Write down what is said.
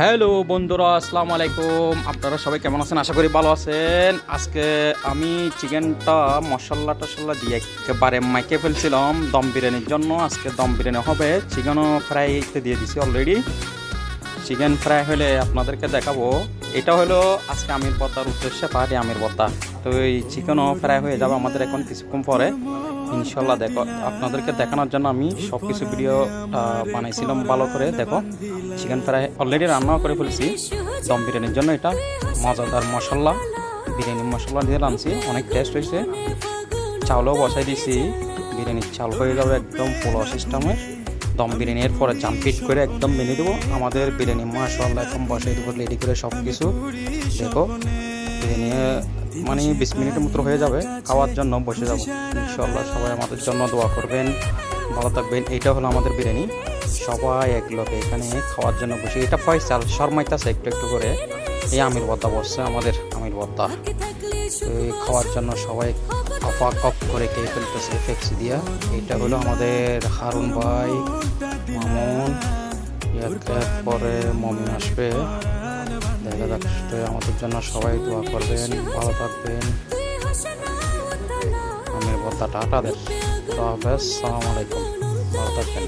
Hello বন্ধুরা, আসসালামু আলাইকুম। আপনারা সবাই কেমন আছেন? আশা করি ভালো আছেন। আজকে আমি চিকেনটা মশলা টশলা দিয়ে একেবারে মাইকে ফেলছিলাম দম বিরিয়ানির জন্য। আজকে দম বিরিয়ানি হবে। চিকেনও ফ্রাইতে দিয়ে দিছি অলরেডি। চিকেন ফ্রাই হলে আপনাদেরকে দেখাবো। এটা হলো আজকে আমির ভর্তার উদ্দেশ্যে পাহাড়ি আমির ভর্তা। তো এই চিকেনও ফ্রাই হয়ে যাবে আমাদের এখন কিছুক্ষণ পরে ইনশাল্লাহ। দেখো, আপনাদেরকে দেখানোর জন্য আমি সব কিছু ভিডিওটা বানাইছিলাম ভালো করে। দেখো, চিকেন ফ্রাই অলরেডি রান্নাও করে ফেলছি দম বিরিয়ানির জন্য। এটা মজাদার মশলা, বিরিয়ানি মশলা দিয়ে রাঁধছি, অনেক টেস্ট হয়েছে। চাউলও বসাই দিয়েছি, বিরিয়ানির চাল হয়ে যাবে একদম পোলাও সিস্টেমের। দম বিরিয়ানির পরে জাম্পিট করে একদম বেনে দেবো আমাদের বিরিয়ানি মাশাআল্লাহ। এখন বসাই দেবো রেডি করে সব কিছু। দেখো, বিরিয়ানি মানে 20 মিনিটের মতো হয়ে যাবে, খাওয়ার জন্য বসে যাবো ইনশাআল্লাহ। সবাই আমাদের জন্য দোয়া করবেন, ভালো থাকবেন। এইটা হলো আমাদের বিরিয়ানি, সবাই এক লোকে এখানে খাওয়ার জন্য বসে। এটা ফয়সাল শর্মাইতেছে একটু একটু করে। এই আমির ভর্তা বসছে আমাদের আমির ভর্তা, এই খাওয়ার জন্য সবাই কফা কপ করে খেয়ে ফেলতেছে পেপসি দিয়া। এটা হলো আমাদের হারুন ভাই, মামুন, পরে মমি আসবে। দেখা যাক, আমাদের জন্য সবাই দোয়া করবেন, ভালো থাকবেন। আমির ভর্তা টাটা দেন। তো হাফেজ, সালাম আলাইকুম, ভালো থাকবেন।